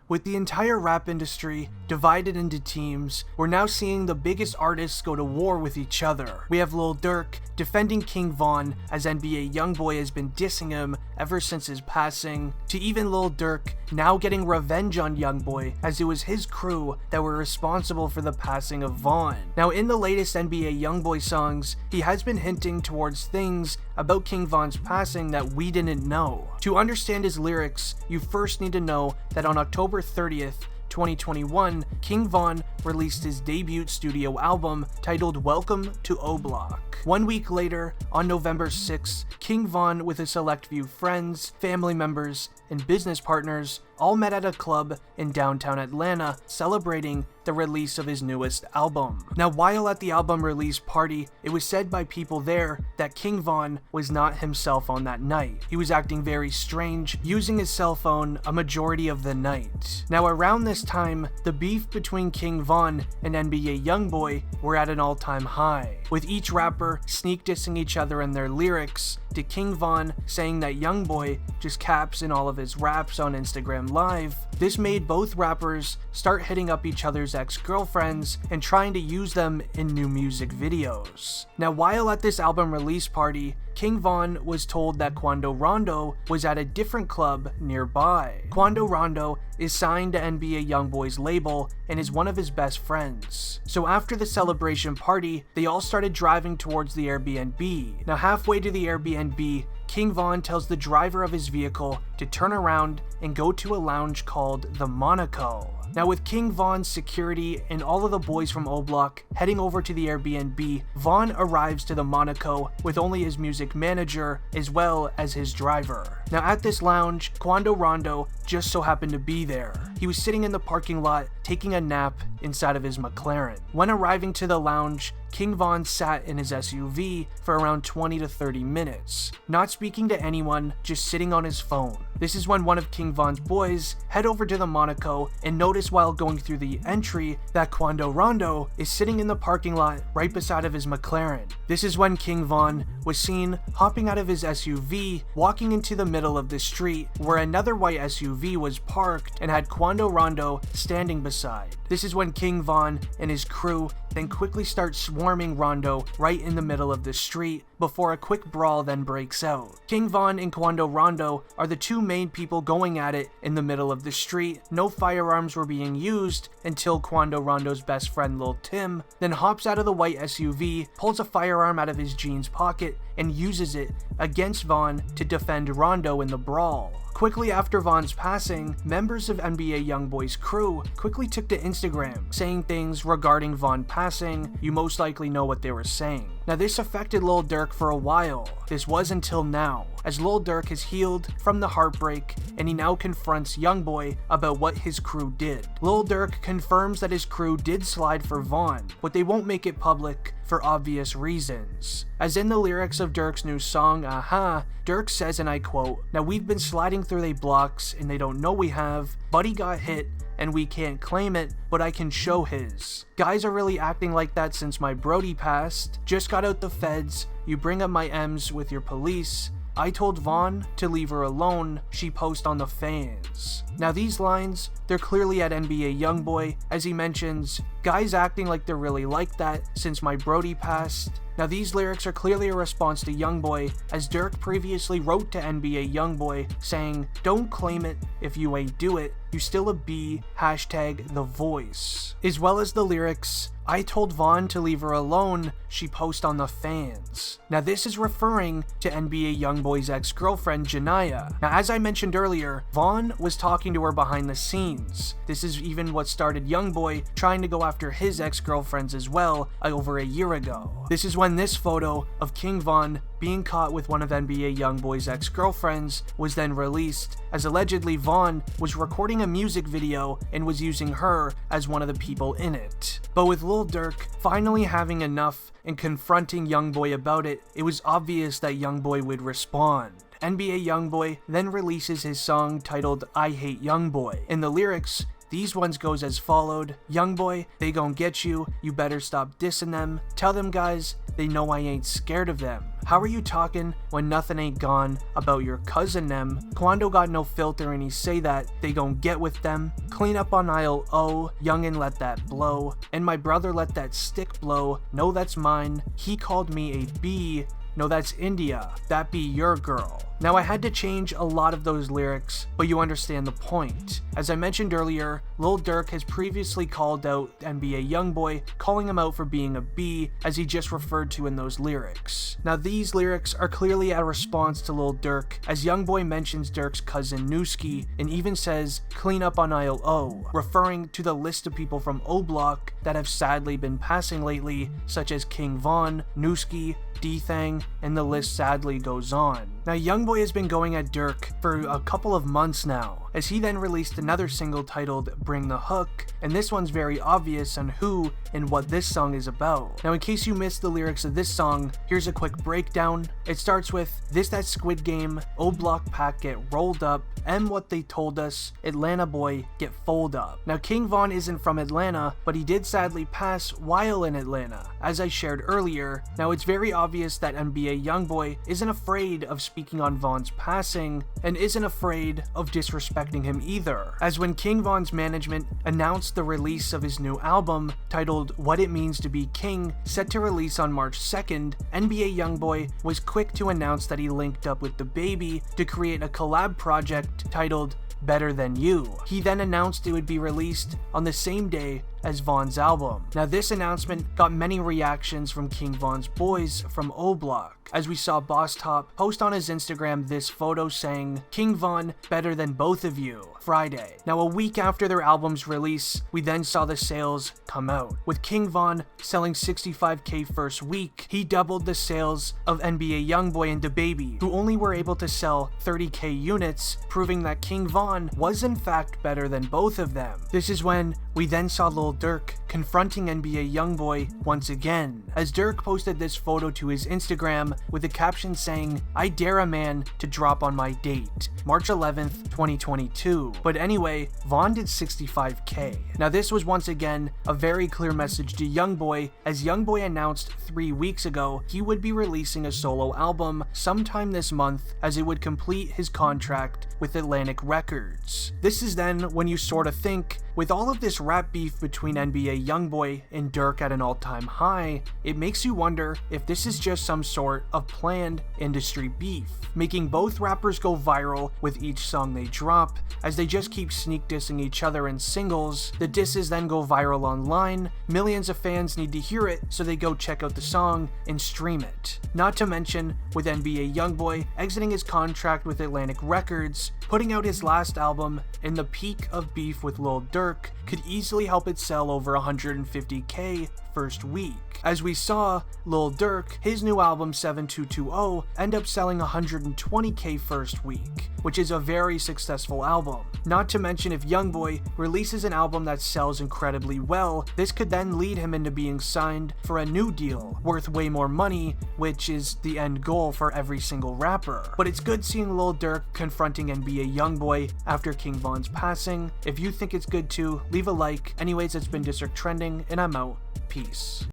With the entire rap industry divided into teams, we're now seeing the biggest artists go to war with each other. We have Lil Durk defending King Von as NBA YoungBoy has been dissing him ever since his passing, to even Lil Durk now getting revenge on YoungBoy as it was his crew that were responsible for the passing of Von. Now in the latest NBA YoungBoy songs, he has been hinting towards things about King Von's passing that we didn't know. To understand his lyrics, you first need to know that on October 30th, 2021, King Von released his debut studio album titled Welcome to O Block. 1 week later, on November 6th, King Von with a select few friends, family members, and business partners all met at a club in downtown Atlanta celebrating the release of his newest album. Now, while at the album release party, it was said by people there that King Von was not himself on that night. He was acting very strange, using his cell phone a majority of the night. Now, around this time, the beef between King Von and NBA YoungBoy were at an all-time high, with each rapper sneak dissing each other in their lyrics, to King Von saying that YoungBoy just caps in all of his raps on Instagram Live. This made both rappers start hitting up each other's ex-girlfriends and trying to use them in new music videos. Now, while at this album release party, King Von was told that Quando Rondo was at a different club nearby. Quando Rondo is signed to NBA YoungBoy's label and is one of his best friends. So after the celebration party, they all started driving towards the Airbnb. Now halfway to the Airbnb, King Von tells the driver of his vehicle to turn around and go to a lounge called the Monaco. Now with King Von's security and all of the boys from O Block heading over to the Airbnb, Von arrives to the Monaco with only his music manager as well as his driver. Now at this lounge, Quando Rondo just so happened to be there. He was sitting in the parking lot taking a nap inside of his McLaren. When arriving to the lounge, King Von sat in his SUV for around 20 to 30 minutes, not speaking to anyone, just sitting on his phone. This is when one of King Von's boys head over to the Monaco and notice while going through the entry that Quando Rondo is sitting in the parking lot right beside of his McLaren. This is when King Von was seen hopping out of his SUV, walking into the middle of the street where another white SUV was parked and had Quando Rondo standing beside. This is when King Von and his crew then quickly start swarming Rondo right in the middle of the street before a quick brawl then breaks out. King Von and Quando Rondo are the two main people going at it in the middle of the street. No firearms were being used until Quando Rondo's best friend Lil Tim then hops out of the white SUV, pulls a firearm out of his jeans pocket, and uses it against Von to defend Rondo in the brawl. Quickly after Von's passing, members of NBA YoungBoy's crew quickly took to Instagram, saying things regarding Von passing. You most likely know what they were saying. Now this affected Lil Durk for a while. This was until now, as Lil Durk has healed from the heartbreak and he now confronts YoungBoy about what his crew did. Lil Durk confirms that his crew did slide for Von, but they won't make it public for obvious reasons. As in the lyrics of Durk's new song, AHHH, Durk says, and I quote, "Now we've been sliding through they blocks and they don't know we have. Buddy got hit and we can't claim it, but I can show his. Guys are really acting like that since my Brody passed. Just got out the feds. You bring up my M's with your police. I told Von to leave her alone, she post on the fans." Now these lines, they're clearly at NBA YoungBoy, as he mentions, guys acting like they're really like that since my Brody passed. Now these lyrics are clearly a response to YoungBoy, as Durk previously wrote to NBA YoungBoy saying, "Don't claim it if you ain't do it, you still a B, hashtag the voice." As well as the lyrics, "I told Von to leave her alone, she post on the fans." Now this is referring to NBA YoungBoy's ex-girlfriend Janaya. Now as I mentioned earlier, Von was talking to her behind the scenes. This is even what started YoungBoy trying to go after his ex-girlfriends as well over a year ago. This is when this photo of King Von being caught with one of NBA YoungBoy's ex-girlfriends was then released, as allegedly Von was recording a music video and was using her as one of the people in it. But with Lil Durk finally having enough and confronting YoungBoy about it, it was obvious that YoungBoy would respond. NBA YoungBoy then releases his song titled I Hate YoungBoy. In the lyrics, these ones goes as followed: "YoungBoy, they gon' get you, you better stop dissing them. Tell them guys, they know I ain't scared of them. How are you talking when nothing ain't gone about your cousin them? Quando got no filter and he say that they gon' get with them. Clean up on aisle O, youngin' let that blow. And my brother let that stick blow, no that's mine. He called me a B, no that's India, that be your girl. Now I had to change a lot of those lyrics, but you understand the point. As I mentioned earlier, Lil Durk has previously called out NBA YoungBoy, calling him out for being a B, as he just referred to in those lyrics. Now these lyrics are clearly a response to Lil Durk, as YoungBoy mentions Durk's cousin Nooski, and even says, clean up on aisle O, referring to the list of people from O Block that have sadly been passing lately, such as King Von, Nooski, D-Thang, and the list sadly goes on. Now YoungBoy has been going at Durk for a couple of months now, as he then released another single titled Bring the Hook, and this one's very obvious on who and what this song is about. Now in case you missed the lyrics of this song, here's a quick breakdown. It starts with, this that Squid Game, O Block pack get rolled up, M what they told us, Atlanta boy get fold up. Now King Von isn't from Atlanta, but he did sadly pass while in Atlanta, as I shared earlier. Now it's very obvious that NBA YoungBoy isn't afraid of speaking on Von's passing, and isn't afraid of disrespecting him either, as when King Von's management announced the release of his new album, titled What It Means to Be King, set to release on March 2nd, NBA YoungBoy was quick to announce that he linked up with DaBaby to create a collab project titled Better Than You. He then announced it would be released on the same day as Von's album. Now this announcement got many reactions from King Von's boys from O Block, as we saw Boss Top post on his Instagram this photo saying, King Von, better than both of you, Friday. Now a week after their album's release, we then saw the sales come out, with King Von selling 65k first week. He doubled the sales of NBA YoungBoy and DaBaby, who only were able to sell 30k units, proving that King Von was in fact better than both of them. This is when we then saw Lil Durk confronting NBA YoungBoy once again, as Durk posted this photo to his Instagram with a caption saying, I dare a man to drop on my date, March 11th, 2022. But anyway, Von did 65k. Now this was once again a very clear message to YoungBoy, as YoungBoy announced 3 weeks ago he would be releasing a solo album sometime this month, as it would complete his contract with Atlantic Records. This is then when you sort of think, with all of this rap beef between NBA YoungBoy and Durk at an all-time high, it makes you wonder if this is just some sort of planned industry beef, making both rappers go viral with each song they drop, as they just keep sneak dissing each other in singles. The disses then go viral online, millions of fans need to hear it, so they go check out the song and stream it. Not to mention, with NBA YoungBoy exiting his contract with Atlantic Records, putting out his last album in the peak of beef with Lil Durk could easily help it sell over 150k first week. As we saw, Lil Durk, his new album 7220, end up selling 120k first week, which is a very successful album. Not to mention, if YoungBoy releases an album that sells incredibly well, this could then lead him into being signed for a new deal worth way more money, which is the end goal for every single rapper. But it's good seeing Lil Durk confronting NBA YoungBoy after King Von's passing. If you think it's good too, leave a like. Anyways, it's been District Trending, and I'm out. Peace.